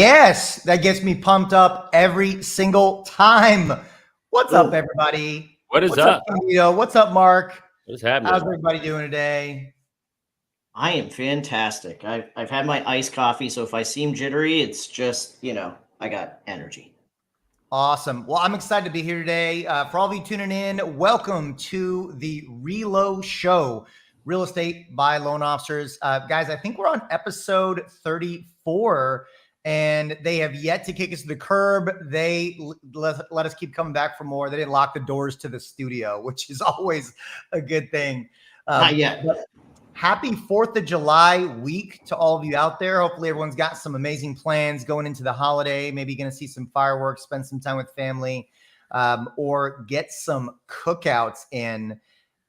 Yes, that gets me pumped up every single time. What's up, everybody? What is What's up? Candido? What's up, Mark? What's happening? How's everybody doing today? I am fantastic. I've had my iced coffee, so if I seem jittery, it's just, I got energy. Awesome. Well, I'm excited to be here today. For all of you tuning in, welcome to the Relo Show, Real Estate by Loan Officers. Guys, I think we're on episode 34, and they have yet to kick us to the curb. They let us keep coming back for more. They didn't lock the doors to the studio, which is always a good thing. Not yet. Happy 4th of July week to all of you out there. Hopefully everyone's got some amazing plans going into the holiday. Maybe going to see some fireworks, spend some time with family, or get some cookouts in.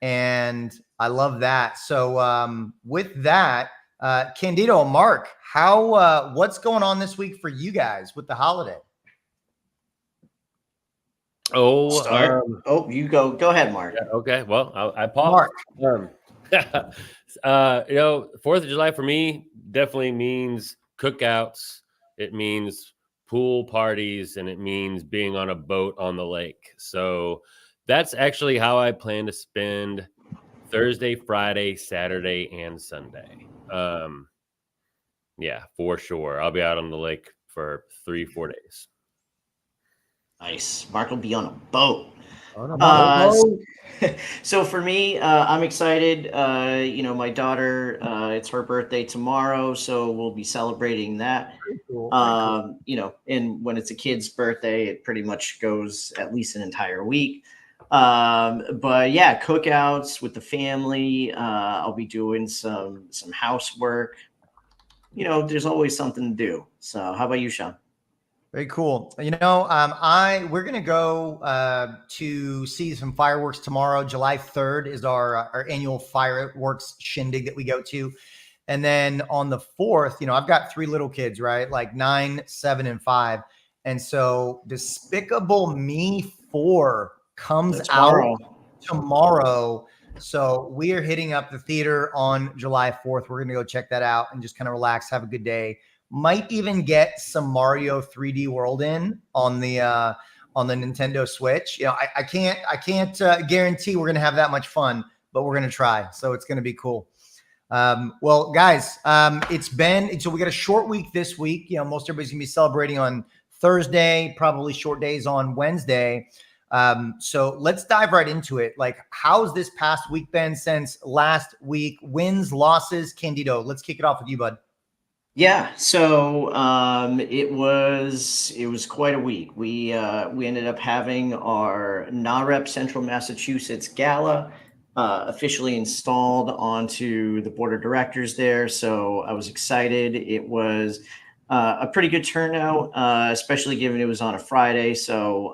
And I love that. So with that, Candido, Mark, what's going on this week for you guys with the holiday? You go. Go ahead, Mark. Yeah, okay. Well, I paused. Mark. 4th of July for me definitely means cookouts. It means pool parties, and it means being on a boat on the lake. So that's actually how I plan to spend Thursday, Friday, Saturday, and Sunday. Yeah, for sure. I'll be out on the lake for 3-4 days. Nice. Mark will be on a boat. So for me, I'm excited. My daughter, it's her birthday tomorrow, so we'll be celebrating that. Cool. And when it's a kid's birthday, it pretty much goes at least an entire week. But yeah, cookouts with the family. I'll be doing some housework. There's always something to do. So how about you, Sean? Very cool. We're gonna go to see some fireworks tomorrow. July 3rd is our annual fireworks shindig that we go to, and then on the 4th, I've got 3 little kids, right? Like 9, 7, and 5, and so Despicable Me 4 comes out tomorrow. So we are hitting up the theater on July 4th. We're gonna go check that out and just kind of relax, have a good day. Might even get some Mario 3D World in on the Nintendo Switch. I can't guarantee we're gonna have that much fun, but we're gonna try. So it's gonna be cool. Well, guys, so we got a short week this week. Most everybody's gonna be celebrating on Thursday, probably short days on Wednesday. So let's dive right into it. Like, how's this past week been since last week? Wins, losses, Candido. Let's kick it off with you, bud. Yeah, so it was quite a week. We ended up having our NAREP Central Massachusetts Gala officially installed onto the board of directors there. So I was excited. It was a pretty good turnout, especially given it was on a Friday. So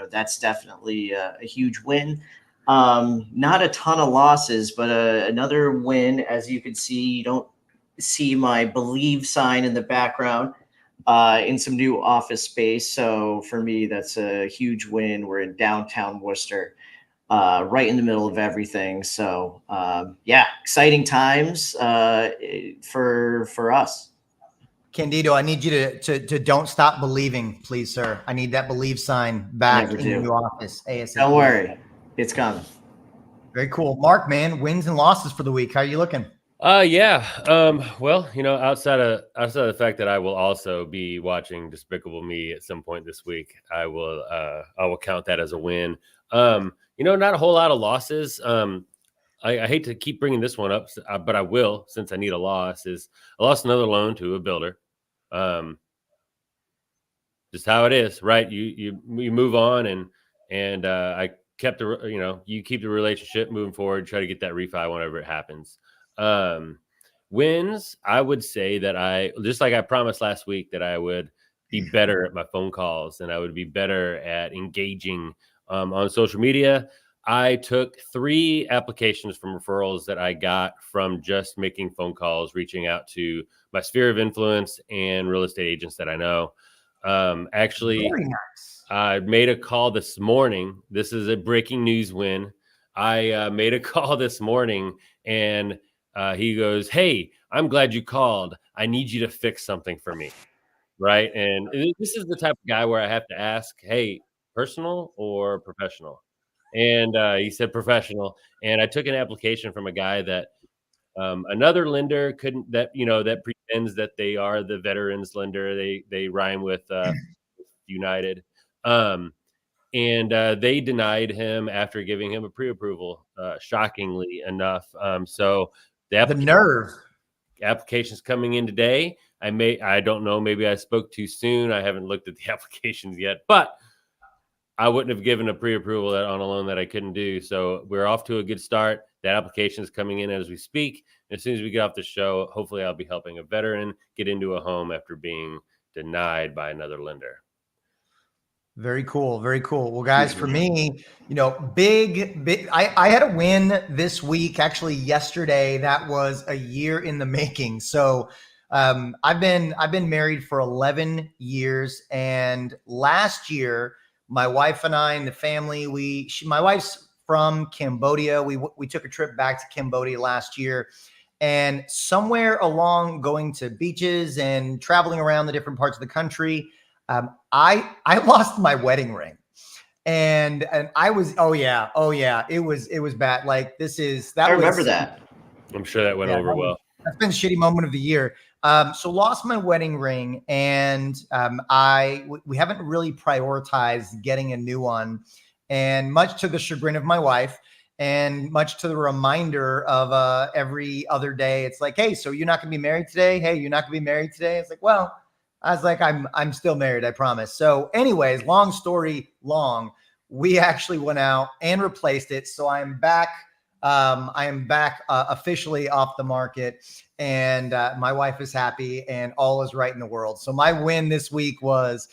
that's definitely a huge win. Not a ton of losses, but another win. As you can see, you don't see my Believe sign in the background in some new office space. So for me, that's a huge win. We're in downtown Worcester, right in the middle of everything. So exciting times for us. Candido, I need you to don't stop believing, please, sir. I need that Believe sign back in the new office ASAP. Don't worry, it's coming. Very cool. Mark, man, wins and losses for the week. How are you looking? Well, outside of the fact that I will also be watching Despicable Me at some point this week, I will count that as a win. Not a whole lot of losses. I hate to keep bringing this one up, but I will, since I need a loss. I lost another loan to a builder. Just how it is, right? You move on, and I kept you keep the relationship moving forward, try to get that refi whenever it happens. Wins, I would say that I, just like I promised last week, that I would be better at my phone calls and I would be better at engaging on social media. I took 3 applications from referrals that I got from just making phone calls, reaching out to my sphere of influence and real estate agents that I know. Actually, very nice. I made a call this morning. This is a breaking news win. I made a call this morning, and he goes, "Hey, I'm glad you called. I need you to fix something for me." right? And this is the type of guy where I have to ask, hey, personal or professional? And he said professional. And I took an application from a guy that another lender couldn't, that, that pretends that they are the veterans lender. They rhyme with United. Um, and they denied him after giving him a pre-approval, shockingly enough. So The nerve. application's coming in today. I don't know, maybe I spoke too soon. I haven't looked at the applications yet, but I wouldn't have given a pre-approval on a loan that I couldn't do. So we're off to a good start. That application is coming in as we speak. And as soon as we get off the show, hopefully I'll be helping a veteran get into a home after being denied by another lender. Very cool. Very cool. Well, guys, for me, big, I had a win this week, actually yesterday. That was a year in the making. So I've been married for 11 years. And last year, my wife and I and the family, my wife's from Cambodia. We took a trip back to Cambodia last year. And somewhere along going to beaches and traveling around the different parts of the country, I lost my wedding ring, and I was, oh yeah, it was bad. Like I remember that. I'm sure that went over well. That's been a shitty moment of the year. So lost my wedding ring, and we haven't really prioritized getting a new one, and much to the chagrin of my wife, and much to the reminder of every other day, it's like, hey, so you're not gonna be married today? Hey, you're not gonna be married today? It's like, well, I was like, I'm still married, I promise. So anyways, long story long, we actually went out and replaced it. So I am back. I am back officially off the market, and my wife is happy, and all is right in the world. So my win this week was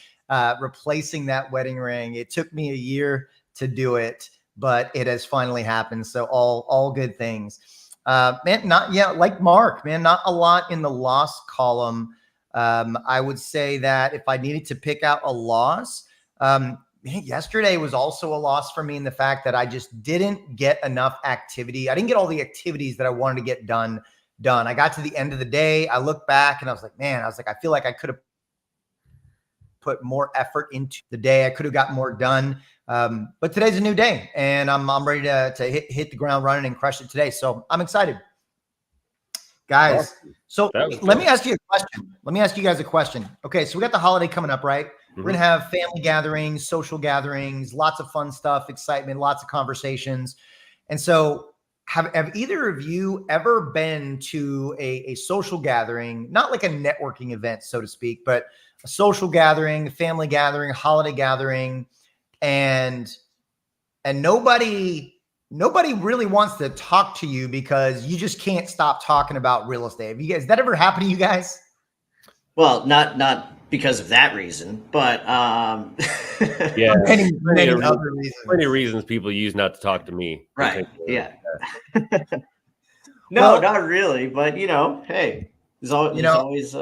replacing that wedding ring. It took me a year to do it, but it has finally happened. So all good things. Man, like Mark, man, not a lot in the loss column. I would say that if I needed to pick out a loss, yesterday was also a loss for me in the fact that I just didn't get enough activity. I didn't get all the activities that I wanted to get done. I got to the end of the day. I looked back and I was like, I feel like I could have put more effort into the day. I could have gotten more done. But today's a new day, and I'm ready to hit the ground running and crush it today. So I'm excited. Guys, so let me ask you a question. Let me ask you guys a question. Okay, so we got the holiday coming up, right? We're going to have family gatherings, social gatherings, lots of fun stuff, excitement, lots of conversations. And so have either of you ever been to a social gathering, not like a networking event, so to speak, but a social gathering, a family gathering, a holiday gathering, and nobody really wants to talk to you because you just can't stop talking about real estate? Have you guys, that ever happened to you guys? Well, not because of that reason, but yeah, many other reasons. Plenty of reasons people use not to talk to me. Right. Yeah. No, not really, but hey, there's always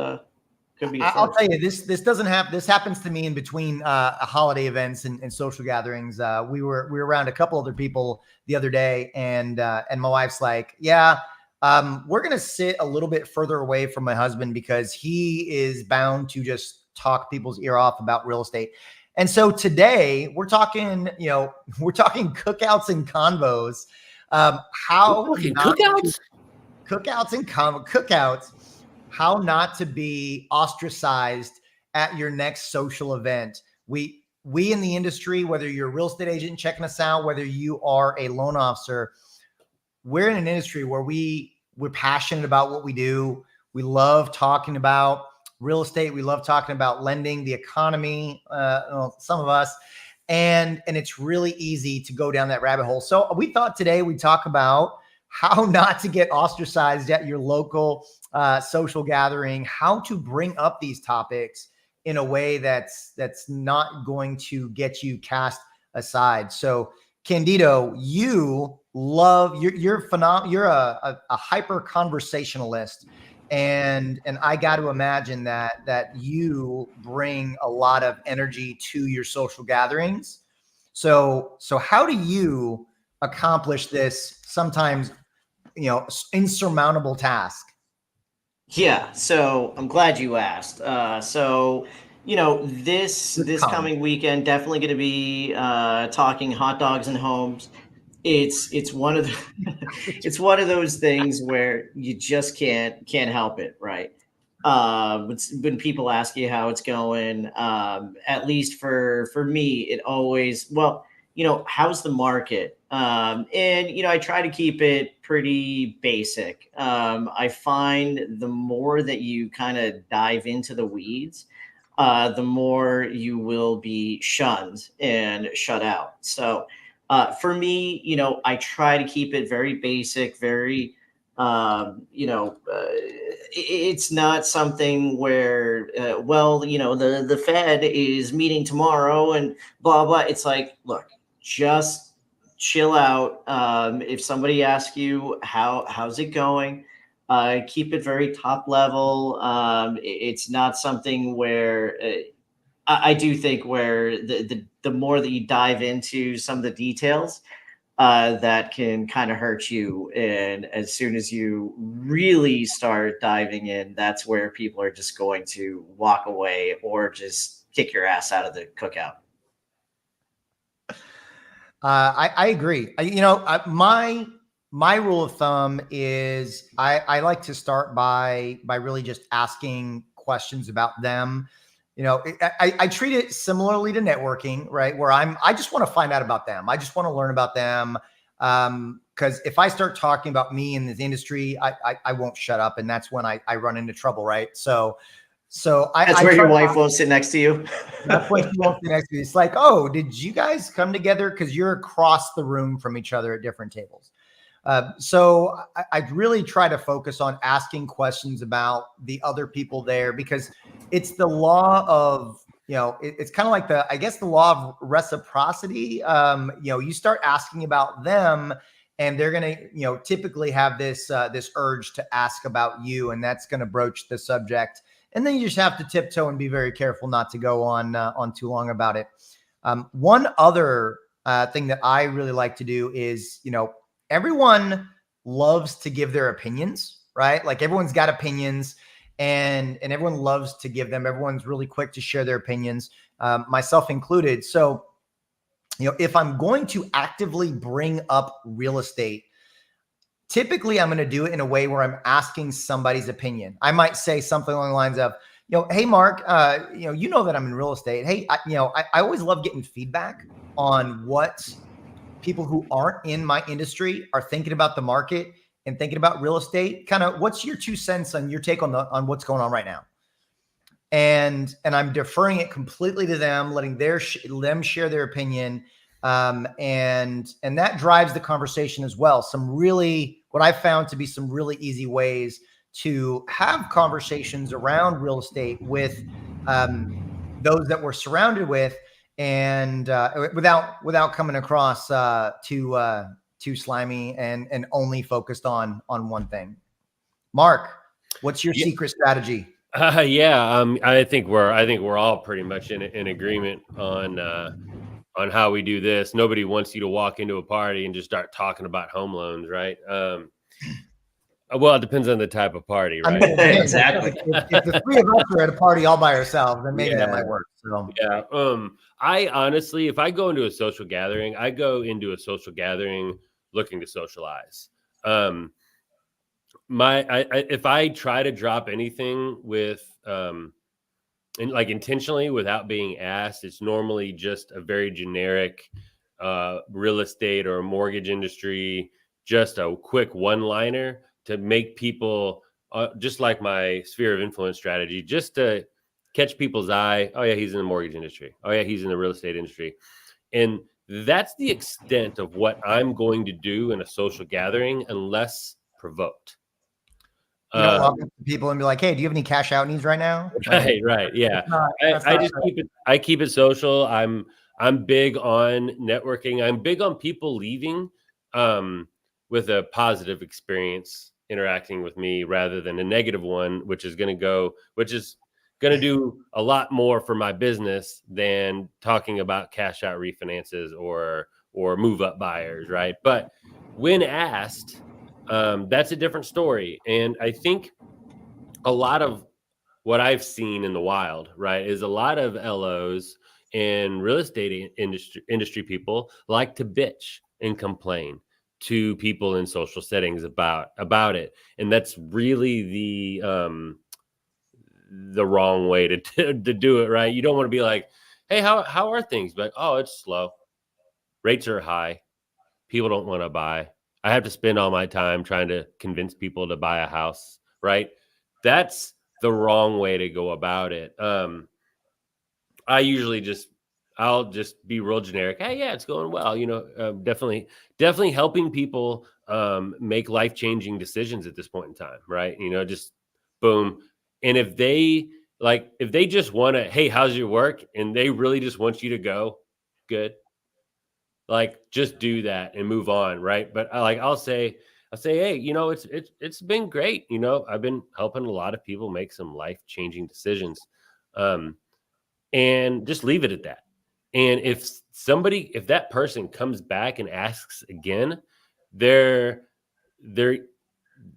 could be. I'll tell you, this doesn't happen. This happens to me in between holiday events and social gatherings. We were around a couple other people the other day, and my wife's like, yeah, we're going to sit a little bit further away from my husband because he is bound to just talk people's ear off about real estate. And so today we're talking cookouts and convos. Cookouts, how not to be ostracized at your next social event. We in the industry, whether you're a real estate agent checking us out, whether you are a loan officer, we're in an industry where we're passionate about what we do. We love talking about real estate. We love talking about lending, the economy, some of us, and it's really easy to go down that rabbit hole. So we thought today we'd talk about how not to get ostracized at your local social gathering, how to bring up these topics in a way that's not going to get you cast aside. So Candido, you're a hyper conversationalist, and I got to imagine that you bring a lot of energy to your social gatherings. So how do you accomplish this sometimes insurmountable task? Yeah, so I'm glad you asked. So this Kind. coming weekend definitely going to be talking hot dogs and homes. It's one of the it's one of those things where you just can't help it, right? When people ask you how it's going, at least for me, it always, well, how's the market? And I try to keep it pretty basic. I find the more that you kind of dive into the weeds, the more you will be shunned and shut out. So for me, I try to keep it very basic, very, it's not something where, well, the Fed is meeting tomorrow and blah, blah. It's like, look, just chill out. If somebody asks you how's it going, keep it very top level. It's not something where I do think where the more that you dive into some of the details, that can kind of hurt you. And as soon as you really start diving in, that's where people are just going to walk away or just kick your ass out of the cookout. I agree. My rule of thumb is I like to start by really just asking questions about them. I treat it similarly to networking, right? Where I just want to find out about them. I just want to learn about them. Because if I start talking about me in this industry, I won't shut up, and that's when I run into trouble, right? So That's I where try your to wife won't sit next to you. that's when she won't be next to you. It's like, oh, did you guys come together? Because you're across the room from each other at different tables. So I really try to focus on asking questions about the other people there because it's the law of, it's kind of like I guess the law of reciprocity. You start asking about them and they're going to, typically have this urge to ask about you, and that's going to broach the subject. And then you just have to tiptoe and be very careful not to go on too long about it. One other thing that I really like to do is, everyone loves to give their opinions, right? Like everyone's got opinions, and everyone loves to give them. Everyone's really quick to share their opinions, myself included. So, if I'm going to actively bring up real estate, typically I'm going to do it in a way where I'm asking somebody's opinion. I might say something along the lines of, hey, Mark, that I'm in real estate. Hey, I always love getting feedback on what people who aren't in my industry are thinking about the market and thinking about real estate. Kind of, what's your 2 cents on your take on what's going on right now? And I'm deferring it completely to them, letting them share their opinion, and that drives the conversation as well. What I found to be some really easy ways to have conversations around real estate with those that we're surrounded with, and without coming across too slimy and only focused on one thing. Mark, what's your secret strategy? Yeah, I think we're all pretty much in agreement on how we do this. Nobody wants you to walk into a party and just start talking about home loans, right? Well, it depends on the type of party, I right? mean, Exactly. if the three of us are at a party all by ourselves, then maybe that Yeah, might work. So yeah. I honestly, if I go into a social gathering, I go into a social gathering looking to socialize. Um, if I try to drop anything with and like intentionally without being asked, it's normally just a very generic real estate or mortgage industry, just a quick one liner to make people, just like my sphere of influence strategy, just to catch people's eye. Oh, yeah, he's in the mortgage industry. Oh, yeah, he's in the real estate industry. And that's the extent of what I'm going to do in a social gathering unless provoked. you don't walk up to people and be like, "Hey, do you have any cash out needs right now?" Like, Right. Yeah. that's I not just keep it social. I'm big on networking. I'm big on people leaving with a positive experience interacting with me rather than a negative one, which is going to do a lot more for my business than talking about cash out refinances or move up buyers, right? But when asked, that's a different story. And I think a lot of what I've seen in the wild, right, is a lot of LOs and real estate industry people like to bitch and complain to people in social settings about it, and that's really the wrong way to do it, right? You don't want to be like, hey, how are things? But oh, it's slow. Rates are high. People don't want to buy. I have to spend all my time trying to convince people to buy a house, right? That's the wrong way to go about it. I usually I'll just be real generic. Hey, yeah, it's going well. Definitely helping people make life changing decisions at this point in time, right? Just boom. And if they just want to, hey, how's your work? And they really just want you to go, good. Like, just do that and move on, right? But I'll say, hey, it's been great. I've been helping a lot of people make some life changing decisions. Um, and just leave it at that. And if that person comes back and asks again, they're they're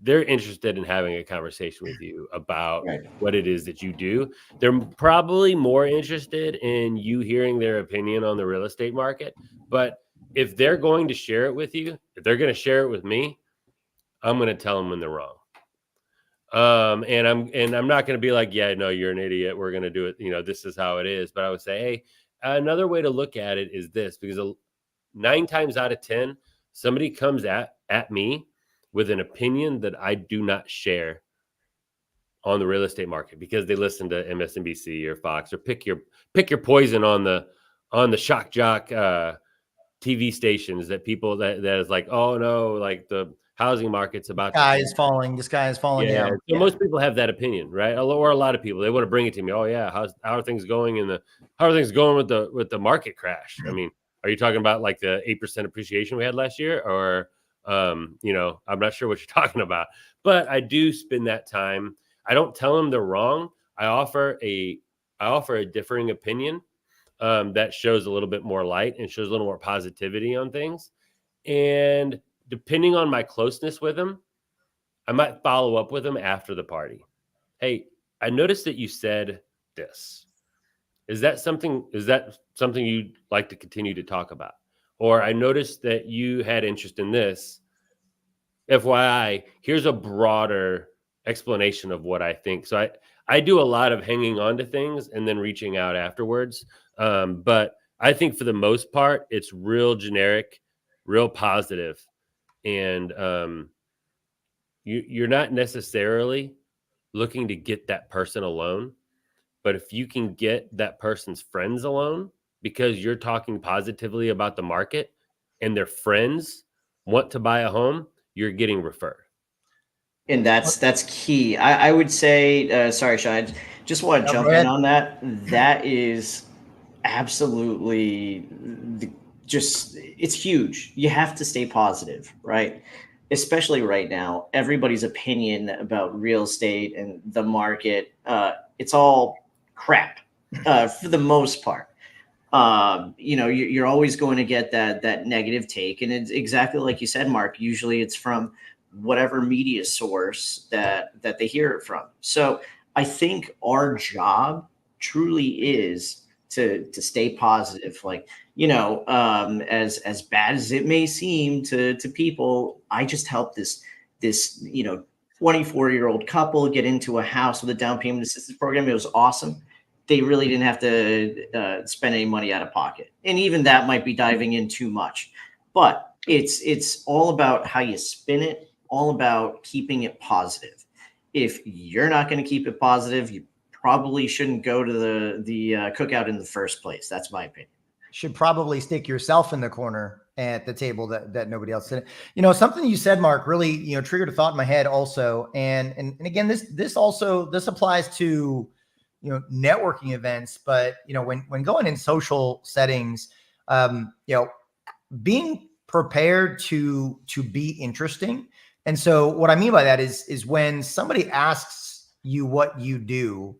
they're interested in having a conversation with you about Right. what it is that you do. They're probably more interested in you hearing their opinion on the real estate market. But if they're going to share it with you, if they're going to share it with me, I'm going to tell them when they're wrong. And I'm not going to be like, yeah, no, you're an idiot. We're going to do it. This is how it is. But I would say, hey, another way to look at it is this, because 9 times out of 10, somebody comes at me with an opinion that I do not share on the real estate market because they listen to MSNBC or Fox, or pick your poison on the shock jock TV stations that people that is like, oh no, like the housing market's about to Sky crash. is falling. The sky is falling. Yeah, Yeah. so Yeah. most people have that opinion, right? Or a lot of people, they want to bring it to me. Oh yeah, how are things going how are things going with the market crash? I mean, are you talking about like the 8% appreciation we had last year, or I'm not sure what you're talking about. But I do spend that time. I don't tell them they're wrong. I offer a differing opinion that shows a little bit more light and shows a little more positivity on things. And depending on my closeness with them, I might follow up with them after the party. Hey, I noticed that you said this. Is that something you'd like to continue to talk about? Or I noticed that you had interest in this. FYI, here's a broader explanation of what I think. So I do a lot of hanging on to things and then reaching out afterwards. But I think for the most part, it's real generic, real positive, and you're not necessarily looking to get that person alone, but if you can get that person's friends alone because you're talking positively about the market and their friends want to buy a home, you're getting referred. And that's key. I would say, sorry, Sean, I just want to No, go jump in ahead. on that. That is absolutely just, it's huge. You have to stay positive, right? Especially right now, everybody's opinion about real estate and the market, it's all crap for the most part. You're always going to get that negative take, and it's exactly like you said, Mark. Usually, it's from whatever media source that they hear it from. So I think our job truly is to stay positive. Like, as bad as it may seem to people, I just helped this 24-year-old couple get into a house with a down payment assistance program. It was awesome. They really didn't have to spend any money out of pocket, and even that might be diving in too much. But it's all about how you spin it, all about keeping it positive. If you're not going to keep it positive, you probably shouldn't go to the cookout in the first place. That's my opinion. Should probably stick yourself in the corner at the table that nobody else did. Something you said, Mark, really, triggered a thought in my head also. And again, this applies to, networking events, but, when going in social settings, being prepared to be interesting. And so what I mean by that is when somebody asks you what you do,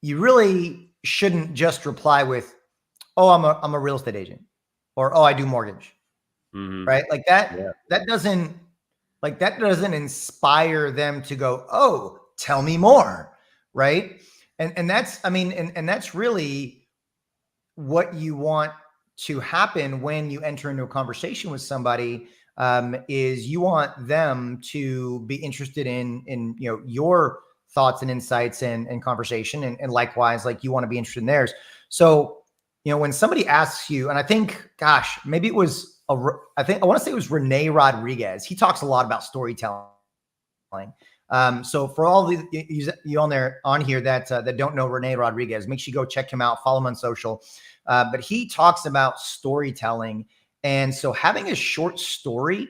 you really shouldn't just reply with, oh, I'm a real estate agent, or, oh, I do mortgage. Mm-hmm. Right? Like that, Yeah. that doesn't inspire them to go, oh, tell me more, right? And that's, I mean, and that's really what you want to happen when you enter into a conversation with somebody, is you want them to be interested in your thoughts and insights and conversation, and likewise, like, you want to be interested in theirs. So when somebody asks you, and I think, gosh, maybe it was I want to say it was Rene Rodriguez. He talks a lot about storytelling. So for all the you on here that don't know Rene Rodriguez, make sure you go check him out, follow him on social. But he talks about storytelling. And so having a short story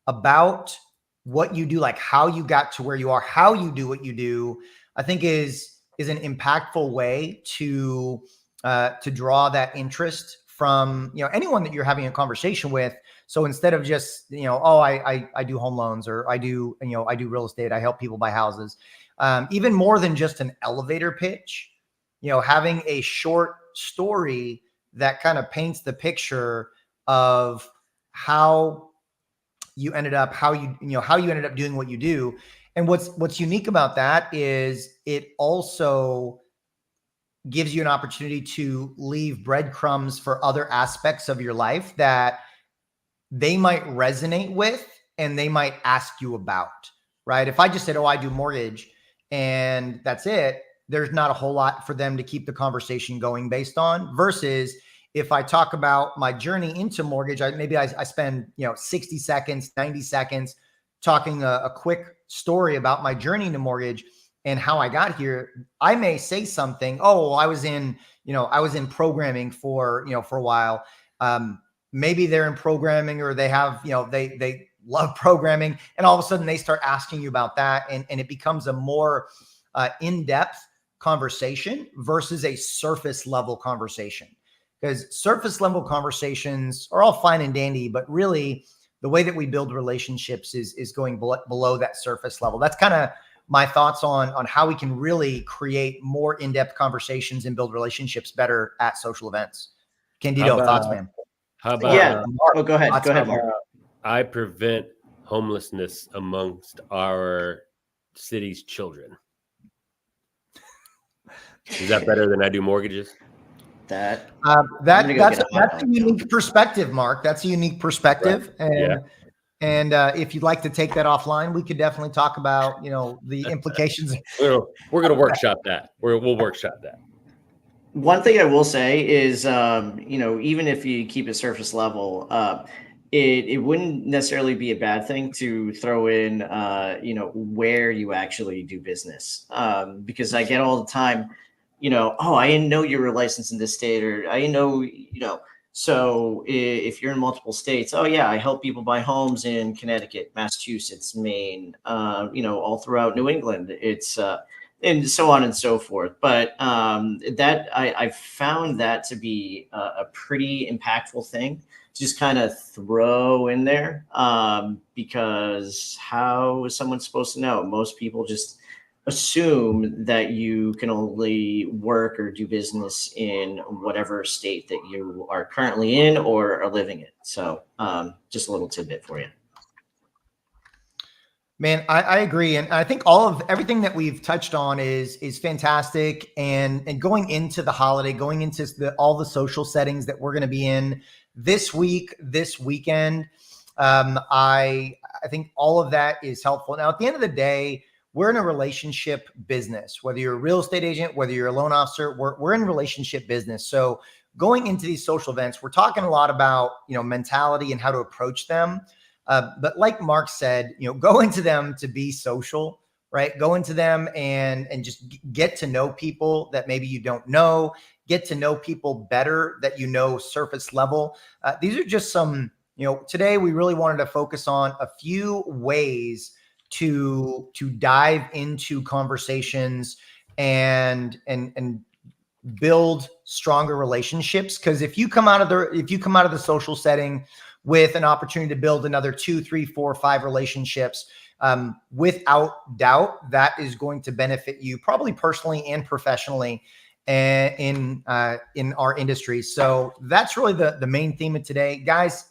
about what you do, like how you got to where you are, how you do what you do, I think is an impactful way to draw that interest from anyone that you're having a conversation with. So instead of just oh, I do home loans, or I do real estate, I help people buy houses, even more than just an elevator pitch, having a short story that kind of paints the picture of how you ended up, how you ended up doing what you do. And what's unique about that is it also gives you an opportunity to leave breadcrumbs for other aspects of your life that they might resonate with and they might ask you about, right? If I just said, oh, I do mortgage and that's it, there's not a whole lot for them to keep the conversation going based on, versus if I talk about my journey into mortgage, I spend 60 seconds, 90 seconds talking a quick story about my journey into mortgage and how I got here. I may say something, oh, I was in programming for a while. Maybe they're in programming, or they have, they love programming, and all of a sudden they start asking you about that. And it becomes a more in-depth conversation versus a surface level conversation. Because surface level conversations are all fine and dandy, but really the way that we build relationships is going below that surface level. That's kind of my thoughts on how we can really create more in-depth conversations and build relationships better at social events. Candido, thoughts, man? How about go ahead. Go ahead, Mark. I prevent homelessness amongst our city's children. Is that better than I do mortgages? That's a unique perspective, Mark. That's a unique perspective. Right. And if you'd like to take that offline, we could definitely talk about the implications. We're going to workshop that. We'll workshop that. One thing I will say is, even if you keep it surface level, it wouldn't necessarily be a bad thing to throw in, where you actually do business. Because I get all the time, oh, I didn't know you were licensed in this state, or I didn't know, So if you're in multiple states, oh yeah, I help people buy homes in Connecticut, Massachusetts, Maine, all throughout New England. It's and so on and so forth. But that I found that to be a pretty impactful thing to just kind of throw in there, because how is someone supposed to know? Most people just assume that you can only work or do business in whatever state that you are currently in or are living in. So just a little tidbit for you. Man, I agree. And I think everything that we've touched on is fantastic. And going into the holiday, going into all the social settings that we're going to be in this week, this weekend, I think all of that is helpful. Now, at the end of the day, we're in a relationship business. Whether you're a real estate agent, whether you're a loan officer, we're in relationship business. So going into these social events, we're talking a lot about mentality and how to approach them. But like Mark said, go into them to be social, right? Go into them and just get to know people that maybe you don't know. Get to know people better that surface level. These are just some. Today we really wanted to focus on a few ways to dive into conversations and build stronger relationships. Because if you come out of the social setting with an opportunity to build another 2, 3, 4, 5 relationships, without doubt, that is going to benefit you probably personally and professionally in our industry. So that's really the main theme of today, guys.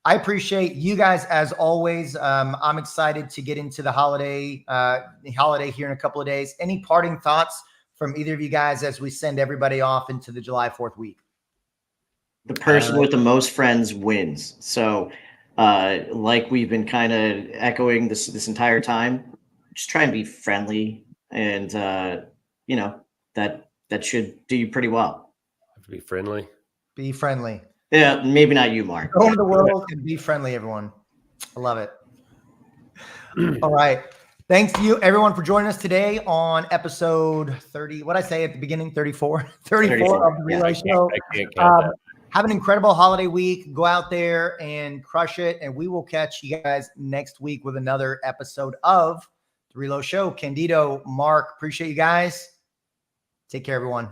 I appreciate you guys as always. I'm excited to get into the holiday here in a couple of days. Any parting thoughts from either of you guys as we send everybody off into the July 4th week? The person with the most friends wins. So, like we've been kind of echoing this entire time, just try and be friendly, and you know that should do you pretty well. Have to be friendly. Be friendly. Yeah, maybe not you, Mark. Go into the world and be friendly, everyone. I love it. All right. Thanks to you, everyone, for joining us today on episode 30. What I say at the beginning, 34 of the Relay Show. I can't count that. Have an incredible holiday week. Go out there and crush it. And we will catch you guys next week with another episode of The Reload Show. Candido, Mark, appreciate you guys. Take care, everyone.